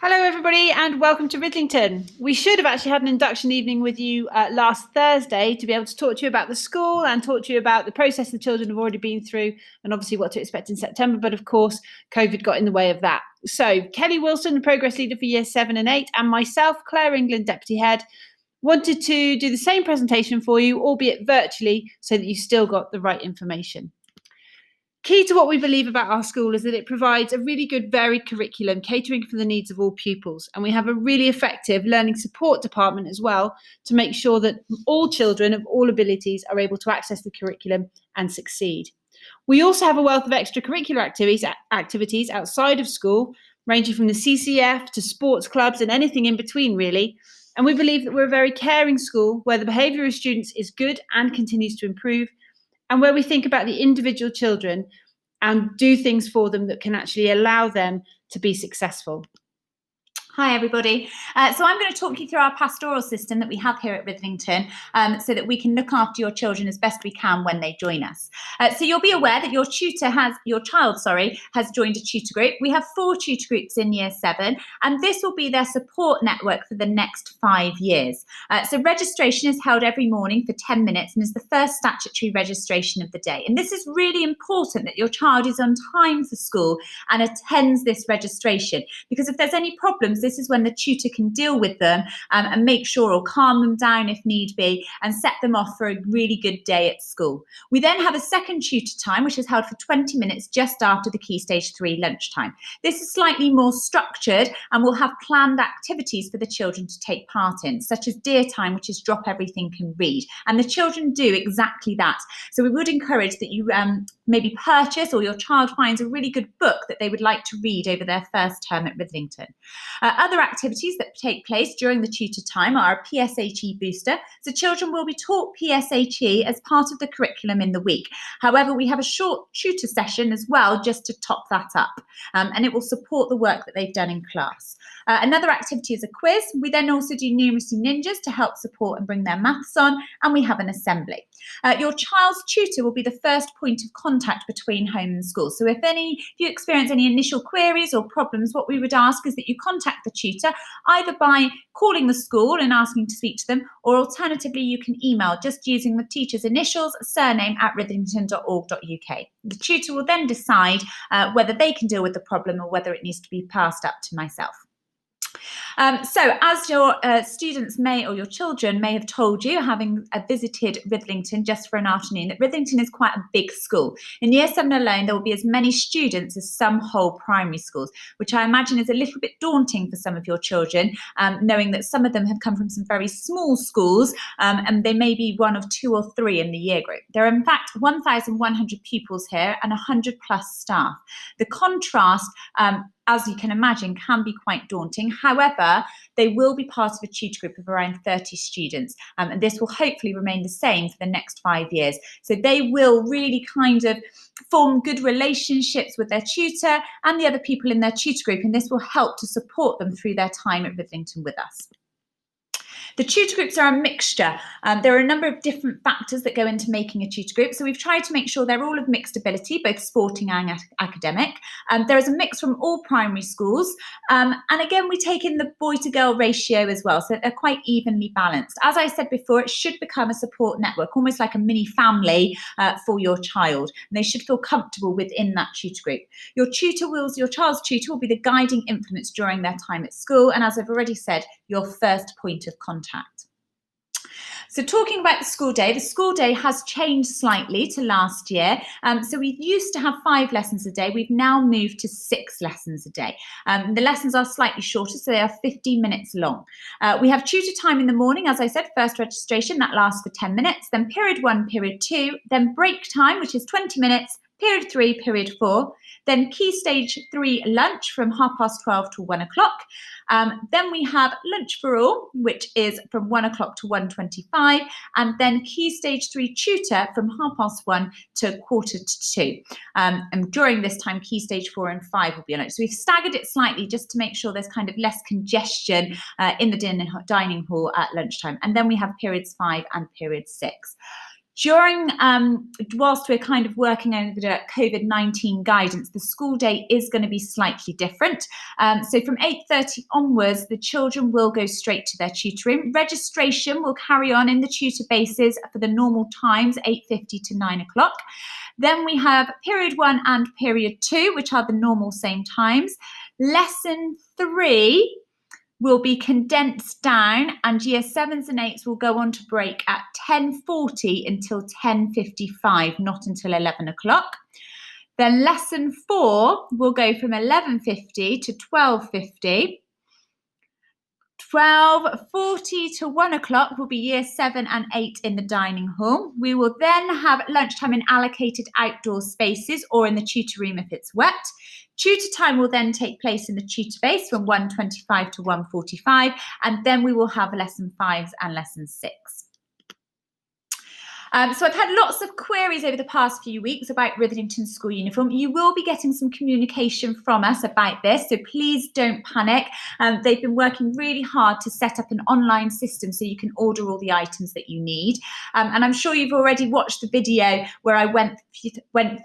Hello, everybody, and welcome to Writhlington. We should have actually had an induction evening with you last Thursday to be able to talk to you about the school and talk to you about the process the children have already been through and obviously what to expect in September. But of course, COVID got in the way of that. So Kelly Wilson, the progress leader for years 7 and 8, and myself, Claire England, deputy head, wanted to do the same presentation for you, albeit virtually, so that you still got the right information. Key to what we believe about our school is that it provides a really good varied curriculum catering for the needs of all pupils. And we have a really effective learning support department as well to make sure that all children of all abilities are able to access the curriculum and succeed. We also have a wealth of extracurricular activities outside of school, ranging from the CCF to sports clubs and anything in between, really. And we believe that we're a very caring school where the behaviour of students is good and continues to improve, and where we think about the individual children and do things for them that can actually allow them to be successful. Hi everybody. So I'm going to talk you through our pastoral system that we have here at Writhlington so that we can look after your children as best we can when they join us. So you'll be aware that your child has joined a tutor group. We have 4 tutor groups in year 7 and this will be their support network for the next 5 years. So registration is held every morning for 10 minutes and is the first statutory registration of the day. And this is really important that your child is on time for school and attends this registration, because if there's any problems, this is when the tutor can deal with them and make sure or calm them down if need be and set them off for a really good day at school. We then have a second tutor time, which is held for 20 minutes just after the Key Stage 3 lunchtime. This is slightly more structured and will have planned activities for the children to take part in, such as Dear Time, which is drop everything and read. And the children do exactly that. So we would encourage that you maybe purchase, or your child finds a really good book that they would like to read over their first term at Writhlington. Other activities that take place during the tutor time are a PSHE booster. So children will be taught PSHE as part of the curriculum in the week. However, we have a short tutor session as well just to top that up, and it will support the work that they've done in class. Another activity is a quiz. We then also do numeracy ninjas to help support and bring their maths on, and we have an assembly. Your child's tutor will be the first point of contact between home and school. So if you experience any initial queries or problems, what we would ask is that you contact the tutor either by calling the school and asking to speak to them, or alternatively you can email just using the teacher's initials, surname @writhlington.org.uk. The tutor will then decide whether they can deal with the problem or whether it needs to be passed up to myself. So as your students or your children may have told you, having visited Writhlington just for an afternoon, that Writhlington is quite a big school. In year 7 alone, there will be as many students as some whole primary schools, which I imagine is a little bit daunting for some of your children, knowing that some of them have come from some very small schools and they may be 1 of 2 or 3 in the year group. There are in fact 1,100 pupils here and 100 plus staff. The contrast, as you can imagine, can be quite daunting. However, they will be part of a tutor group of around 30 students, and this will hopefully remain the same for the next 5 years. So they will really kind of form good relationships with their tutor and the other people in their tutor group, and this will help to support them through their time at Writhlington with us. The tutor groups are a mixture. There are a number of different factors that go into making a tutor group. So we've tried to make sure they're all of mixed ability, both sporting and academic. There is a mix from all primary schools. And again, we take in the boy to girl ratio as well. So they're quite evenly balanced. As I said before, it should become a support network, almost like a mini family for your child. And they should feel comfortable within that tutor group. Your child's tutor will be the guiding influence during their time at school. And as I've already said, your first point of contact. So talking about the school day has changed slightly to last year. So we used to have 5 lessons a day. We've now moved to 6 lessons a day. The lessons are slightly shorter, so they are 15 minutes long. We have tutor time in the morning, as I said, first registration, that lasts for 10 minutes, then period 1, period 2, then break time, which is 20 minutes, period 3, period 4, then Key Stage 3 lunch from 12:30 to 1 o'clock. Then we have lunch for all, which is from 1 o'clock to 1:25, and then Key Stage 3 tutor from 1:30 to 1:45. And during this time, Key Stage 4 and 5 will be on lunch. So we've staggered it slightly just to make sure there's kind of less congestion in the dining hall at lunchtime. And then we have periods 5 and period 6. Whilst we're kind of working over the COVID-19 guidance, the school day is going to be slightly different. So from 8:30 onwards, the children will go straight to their tutoring. Registration will carry on in the tutor bases for the normal times, 8:50 to 9 o'clock. Then we have period 1 and period 2, which are the normal same times. Lesson 3 will be condensed down, and year 7s and 8s will go on to break at 10:40 until 10:55, not until 11 o'clock. Then lesson 4 will go from 11:50 to 12:50. 12:40 to 1 o'clock will be year 7 and 8 in the dining hall. We will then have lunchtime in allocated outdoor spaces or in the tutor room if it's wet. Tutor time will then take place in the tutor base from 1:25 to 1:45, and then we will have lesson 5s and lesson 6. So I've had lots of queries over the past few weeks about Writhlington school uniform. You will be getting some communication from us about this, so please don't panic. They've been working really hard to set up an online system so you can order all the items that you need. And I'm sure you've already watched the video where I went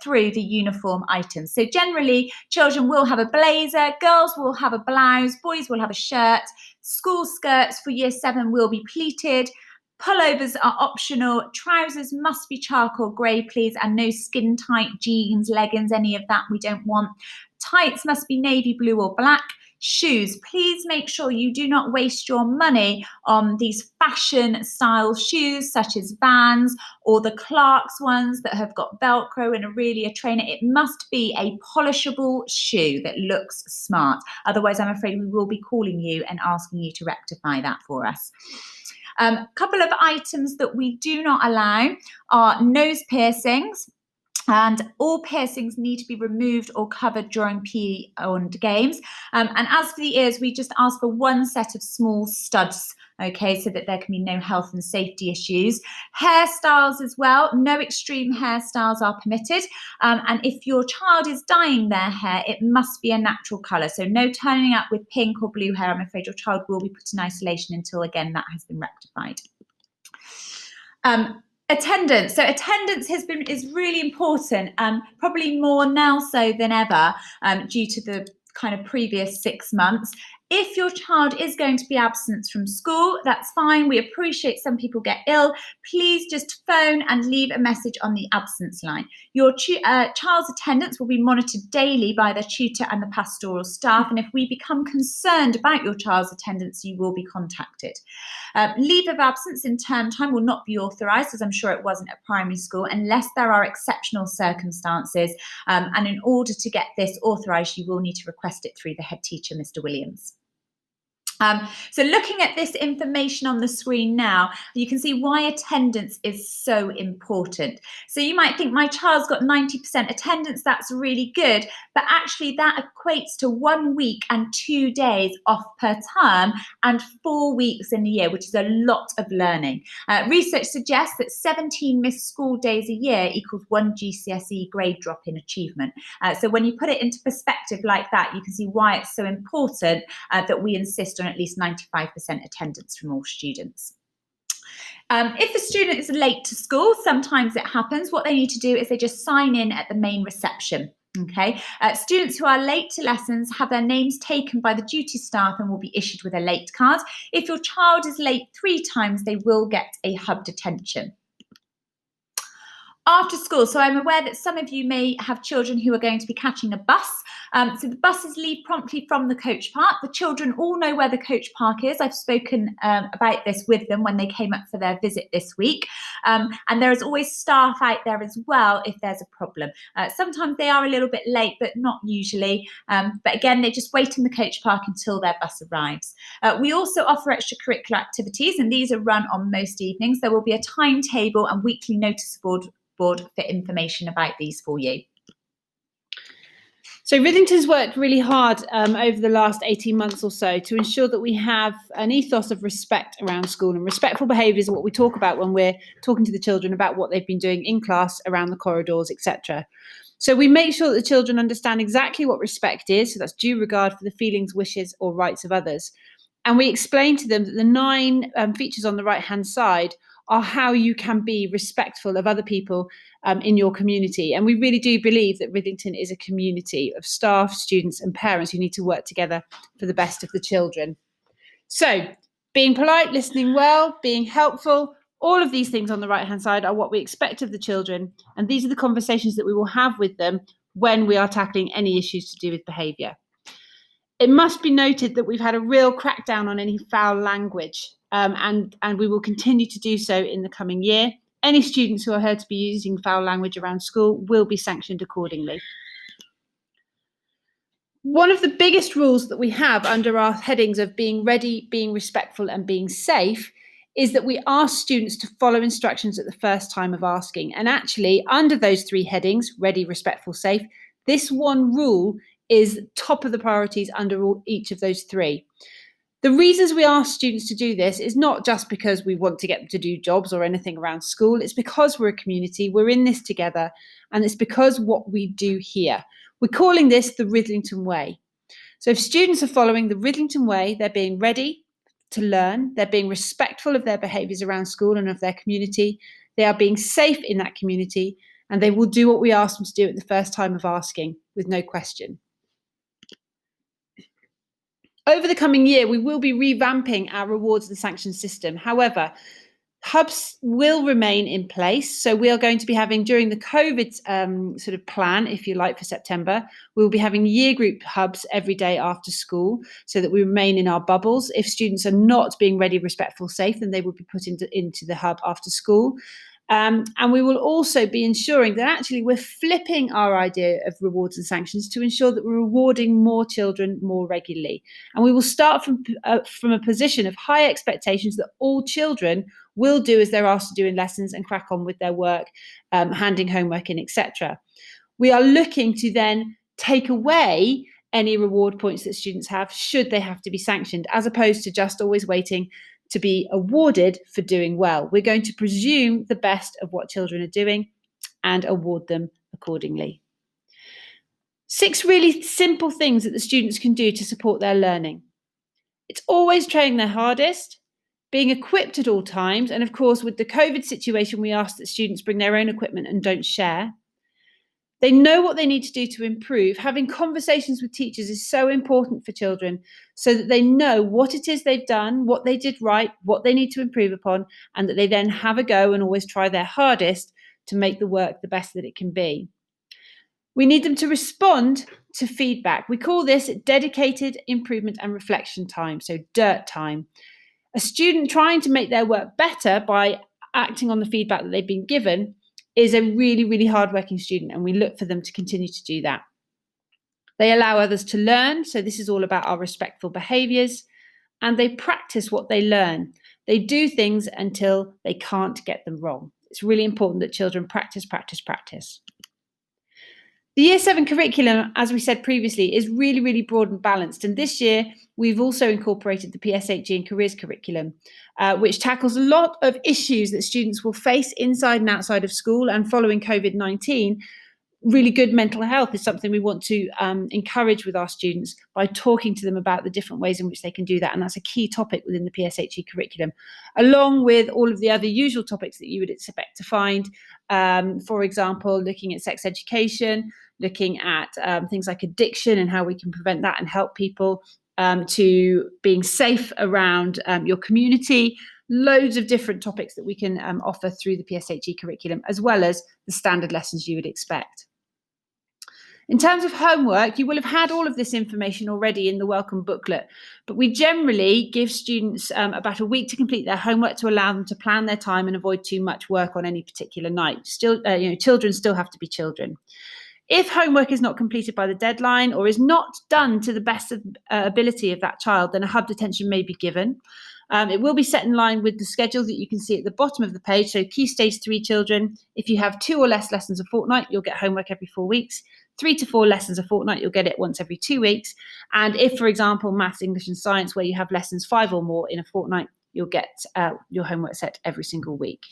through the uniform items. So generally, children will have a blazer, girls will have a blouse, boys will have a shirt. School skirts for year 7 will be pleated. Pullovers are optional. Trousers must be charcoal grey, please, and no skin tight jeans, leggings, any of that we don't want. Tights must be navy blue or black. Shoes, please make sure you do not waste your money on these fashion style shoes such as Vans or the Clarks ones that have got Velcro and are really a trainer. It must be a polishable shoe that looks smart. Otherwise, I'm afraid we will be calling you and asking you to rectify that for us. A couple of items that we do not allow are nose piercings, and all piercings need to be removed or covered during PE and games. And as for the ears, we just ask for one set of small studs, okay, so that there can be no health and safety issues. Hairstyles as well, no extreme hairstyles are permitted. And if your child is dyeing their hair, it must be a natural colour. So no turning up with pink or blue hair. I'm afraid your child will be put in isolation until, again, that has been rectified. Attendance. So attendance is really important, probably more now so than ever, due to the kind of previous 6 months. If your child is going to be absent from school, that's fine. We appreciate some people get ill. Please just phone and leave a message on the absence line. Your child's attendance will be monitored daily by the tutor and the pastoral staff. And if we become concerned about your child's attendance, you will be contacted. Leave of absence in term time will not be authorised, as I'm sure it wasn't at primary school, unless there are exceptional circumstances. And in order to get this authorised, you will need to request it through the head teacher, Mr. Williams. So looking at this information on the screen now, you can see why attendance is so important. So you might think my child's got 90% attendance, that's really good, but actually that equates to 1 week and 2 days off per term and 4 weeks in the year, which is a lot of learning. Research suggests that 17 missed school days a year equals 1 GCSE grade drop in achievement. So when you put it into perspective like that, you can see why it's so important that we insist on at least 95% attendance from all students. If a student is late to school, sometimes it happens, what they need to do is they just sign in at the main reception. Okay, students who are late to lessons have their names taken by the duty staff and will be issued with a late card. If your child is late 3 times, they will get a hub detention. After school, so I'm aware that some of you may have children who are going to be catching a bus. So the buses leave promptly from the coach park. The children all know where the coach park is. I've spoken about this with them when they came up for their visit this week. And there is always staff out there as well if there's a problem. Sometimes they are a little bit late, but not usually. But again, they just wait in the coach park until their bus arrives. We also offer extracurricular activities, and these are run on most evenings. There will be a timetable and weekly notice board for information about these for you. So Writhlington's worked really hard over the last 18 months or so to ensure that we have an ethos of respect around school, and respectful behaviour is what we talk about when we're talking to the children about what they've been doing in class, around the corridors, etc. So we make sure that the children understand exactly what respect is, so that's due regard for the feelings, wishes or rights of others. And we explain to them that the 9 features on the right-hand side are how you can be respectful of other people in your community. And we really do believe that Writhlington is a community of staff, students and parents who need to work together for the best of the children. So being polite, listening well, being helpful, all of these things on the right-hand side are what we expect of the children. And these are the conversations that we will have with them when we are tackling any issues to do with behaviour. It must be noted that we've had a real crackdown on any foul language, and we will continue to do so in the coming year. Any students who are heard to be using foul language around school will be sanctioned accordingly. One of the biggest rules that we have under our headings of being ready, being respectful and being safe is that we ask students to follow instructions at the first time of asking. And actually, under those three headings, ready, respectful, safe, this one rule is top of the priorities under each of those three. The reasons we ask students to do this is not just because we want to get them to do jobs or anything around school. It's because we're a community, we're in this together, and it's because what we do here. We're calling this the Writhlington Way. So if students are following the Writhlington Way, they're being ready to learn, they're being respectful of their behaviours around school and of their community, they are being safe in that community, and they will do what we ask them to do at the first time of asking, with no question. Over the coming year, we will be revamping our rewards and sanctions system. However, hubs will remain in place. So we are going to be having, during the COVID sort of plan, if you like, for September, we will be having year group hubs every day after school so that we remain in our bubbles. If students are not being ready, respectful, safe, then they will be put into the hub after school. And we will also be ensuring that actually we're flipping our idea of rewards and sanctions to ensure that we're rewarding more children more regularly. And we will start from a position of high expectations that all children will do as they're asked to do in lessons and crack on with their work, handing homework in, etc. We are looking to then take away any reward points that students have should they have to be sanctioned, as opposed to just always waiting to be awarded for doing well. We're going to presume the best of what children are doing and award them accordingly. 6 really simple things that the students can do to support their learning. It's always trying their hardest, being equipped at all times, and of course with the COVID situation we ask that students bring their own equipment and don't share. They know what they need to do to improve. Having conversations with teachers is so important for children so that they know what it is they've done, what they did right, what they need to improve upon, and that they then have a go and always try their hardest to make the work the best that it can be. We need them to respond to feedback. We call this dedicated improvement and reflection time, so DIRT time. A student trying to make their work better by acting on the feedback that they've been given is a really, really hardworking student, and we look for them to continue to do that. They allow others to learn, so this is all about our respectful behaviours, and they practice what they learn. They do things until they can't get them wrong. It's really important that children practice, practice, practice. The Year 7 curriculum, as we said previously, is really, really broad and balanced. And this year, we've also incorporated the PSHE and careers curriculum, which tackles a lot of issues that students will face inside and outside of school. And following COVID-19, really good mental health is something we want to encourage with our students by talking to them about the different ways in which they can do that. And that's a key topic within the PSHE curriculum, along with all of the other usual topics that you would expect to find. For example, looking at sex education, looking at things like addiction and how we can prevent that and help people, to being safe around your community. Loads of different topics that we can offer through the PSHE curriculum, as well as the standard lessons you would expect. In terms of homework, you will have had all of this information already in the welcome booklet, but we generally give students about a week to complete their homework to allow them to plan their time and avoid too much work on any particular night. Still, children still have to be children. If homework is not completed by the deadline or is not done to the best of, ability of that child, then a hub detention may be given. It will be set in line with the schedule that you can see at the bottom of the page. So Key Stage 3 children, if you have 2 or less lessons a fortnight, you'll get homework every 4 weeks. 3 to 4 lessons a fortnight, you'll get it once every 2 weeks. And if, for example, maths, English and science, where you have lessons 5 or more in a fortnight, you'll get your homework set every single week.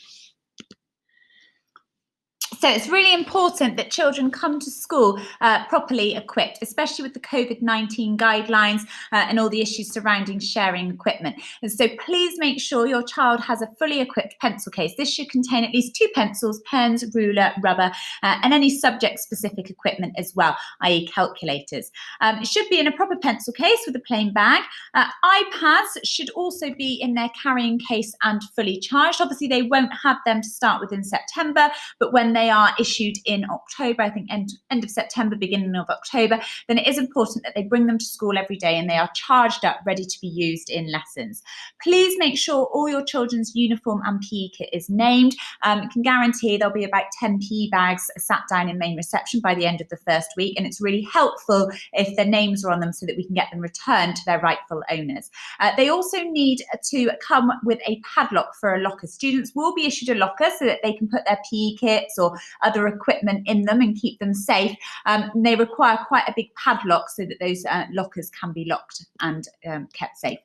So it's really important that children come to school properly equipped, especially with the COVID-19 guidelines and all the issues surrounding sharing equipment. And so please make sure your child has a fully equipped pencil case. This should contain at least 2 pencils, pens, ruler, rubber, and any subject-specific equipment as well, i.e. calculators. It should be in a proper pencil case with a plain bag. iPads should also be in their carrying case and fully charged. Obviously, they won't have them to start with in September, but when they are issued in October, I think end of September, beginning of October, then it is important that they bring them to school every day and they are charged up, ready to be used in lessons. Please make sure all your children's uniform and PE kit is named. I can guarantee there'll be about 10 PE bags sat down in main reception by the end of the first week, and it's really helpful if their names are on them so that we can get them returned to their rightful owners. They also need to come with a padlock for a locker. Students will be issued a locker so that they can put their PE kits or other equipment in them and keep them safe. They require quite a big padlock so that those lockers can be locked and kept safe.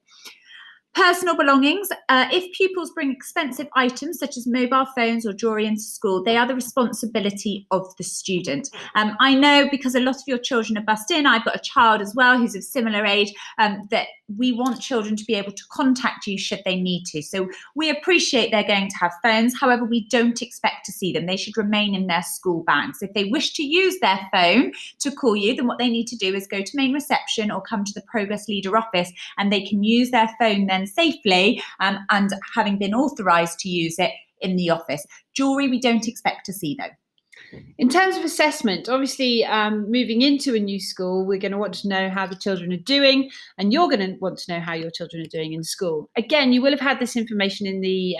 Personal belongings. If pupils bring expensive items such as mobile phones or jewelry into school, they are the responsibility of the student. I know because a lot of your children are bussed in, I've got a child as well who's of similar age, that we want children to be able to contact you should they need to. So we appreciate they're going to have phones. However, we don't expect to see them. They should remain in their school bags. If they wish to use their phone to call you, then what they need to do is go to main reception or come to the Progress Leader office, and they can use their phone then safely and having been authorised to use it in the office. Jewellery we don't expect to see though. In terms of assessment, obviously moving into a new school, we're going to want to know how the children are doing, and you're going to want to know how your children are doing in school. Again, you will have had this information in the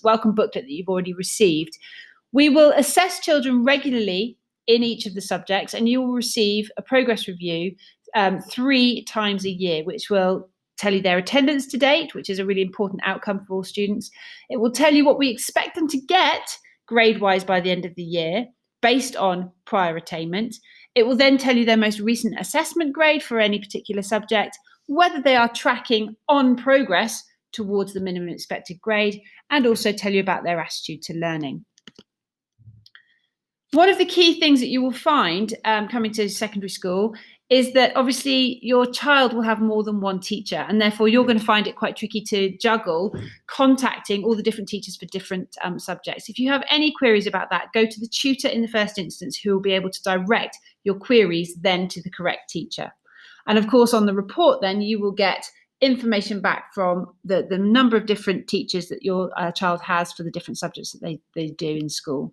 welcome booklet that you've already received. We will assess children regularly in each of the subjects, and you will receive a progress review 3 times a year, which will tell you their attendance to date, which is a really important outcome for all students. It will tell you what we expect them to get grade-wise by the end of the year, based on prior attainment. It will then tell you their most recent assessment grade for any particular subject, whether they are tracking on progress towards the minimum expected grade, and also tell you about their attitude to learning. One of the key things that you will find coming to secondary school is that obviously your child will have more than one teacher, and therefore you're going to find it quite tricky to juggle contacting all the different teachers for different subjects. If you have any queries about that, go to the tutor in the first instance, who will be able to direct your queries then to the correct teacher. And of course, on the report then you will get information back from the number of different teachers that your child has for the different subjects that they do in school.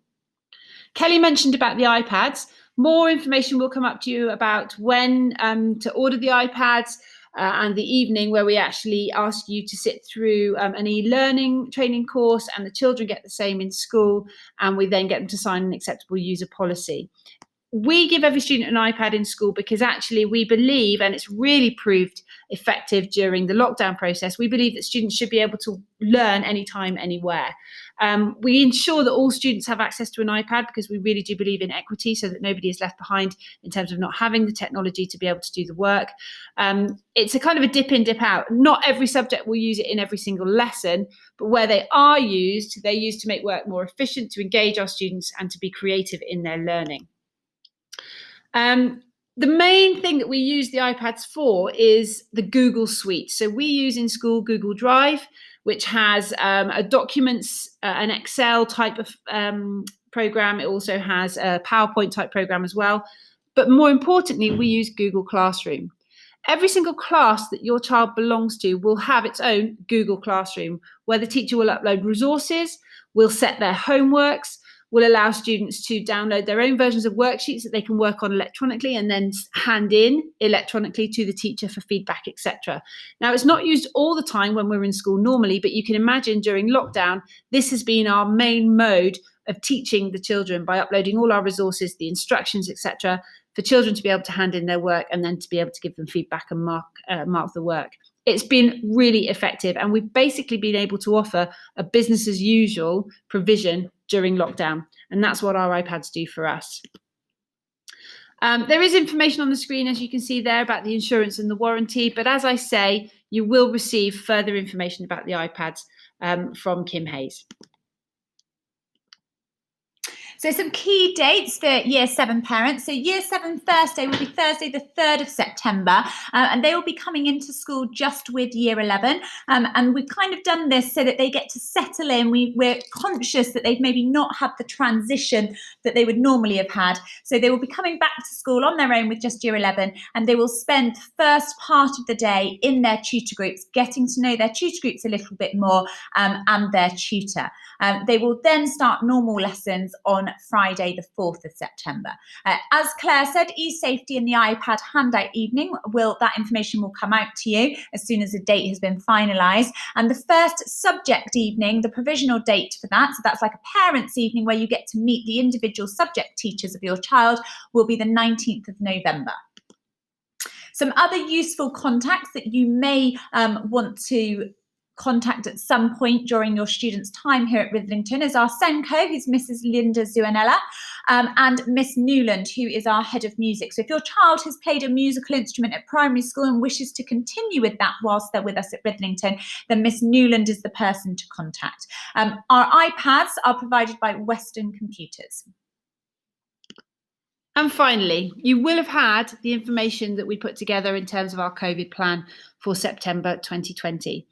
Kelly mentioned about the iPads. More information will come up to you about when to order the iPads and the evening where we actually ask you to sit through an e-learning training course, and the children get the same in school, and we then get them to sign an acceptable user policy. We give every student an iPad in school because actually we believe, and it's really proved effective during the lockdown process, we believe that students should be able to learn anytime, anywhere. We ensure that all students have access to an iPad because we really do believe in equity, so that nobody is left behind in terms of not having the technology to be able to do the work. It's a kind of a dip in, dip out. Not every subject will use it in every single lesson, but where they are used, they're used to make work more efficient, to engage our students and to be creative in their learning. The main thing that we use the iPads for is the Google Suite. So we use in school Google Drive, which has a documents, an Excel type of program. It also has a PowerPoint type program as well. But more importantly, we use Google Classroom. Every single class that your child belongs to will have its own Google Classroom, where the teacher will upload resources, will set their homeworks, will allow students to download their own versions of worksheets that they can work on electronically and then hand in electronically to the teacher for feedback, etc. Now, it's not used all the time when we're in school normally, but you can imagine during lockdown, this has been our main mode of teaching the children, by uploading all our resources, the instructions, etc., for children to be able to hand in their work and then to be able to give them feedback and mark the work. It's been really effective, and we've basically been able to offer a business as usual provision during lockdown, and that's what our iPads do for us. There is information on the screen, as you can see there, about the insurance and the warranty, but as I say, you will receive further information about the iPads from Kim Hayes. So some key dates for Year 7 parents. So Year 7 first day will be Thursday the 3rd of September, and they will be coming into school just with Year 11. And we've kind of done this so that they get to settle in. We're conscious that they've maybe not had the transition that they would normally have had. So they will be coming back to school on their own with just Year 11, and they will spend the first part of the day in their tutor groups, getting to know their tutor groups a little bit more, and their tutor. They will then start normal lessons on Friday the 4th of September. As Claire said, e-safety and the iPad handout evening, that information will come out to you as soon as the date has been finalised. And the first subject evening, the provisional date for that, so that's like a parents' evening where you get to meet the individual subject teachers of your child, will be the 19th of November. Some other useful contacts that you may want to contact at some point during your students' time here at Writhlington is our Senko, who's Mrs. Linda Zuanella, and Miss Newland, who is our head of music. So if your child has played a musical instrument at primary school and wishes to continue with that whilst they're with us at Writhlington, then Miss Newland is the person to contact. Our iPads are provided by Western Computers. And finally, you will have had the information that we put together in terms of our COVID plan for September 2020.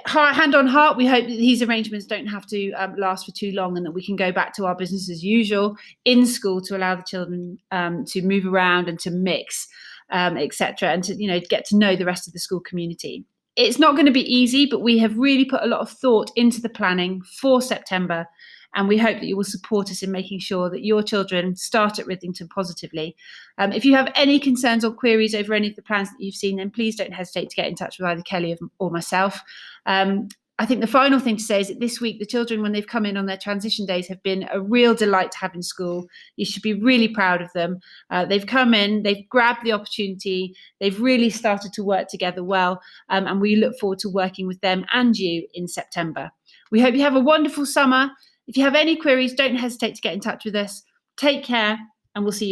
Hand on heart, we hope that these arrangements don't have to last for too long and that we can go back to our business as usual in school to allow the children to move around and to mix, etc., and to get to know the rest of the school community. It's not going to be easy, but we have really put a lot of thought into the planning for September, and we hope that you will support us in making sure that your children start at Writhlington positively. If you have any concerns or queries over any of the plans that you've seen, then please don't hesitate to get in touch with either Kelly or myself. I think the final thing to say is that this week, the children, when they've come in on their transition days, have been a real delight to have in school. You should be really proud of them. They've come in, they've grabbed the opportunity, they've really started to work together well, and we look forward to working with them and you in September. We hope you have a wonderful summer. If you have any queries, don't hesitate to get in touch with us. Take care, and we'll see you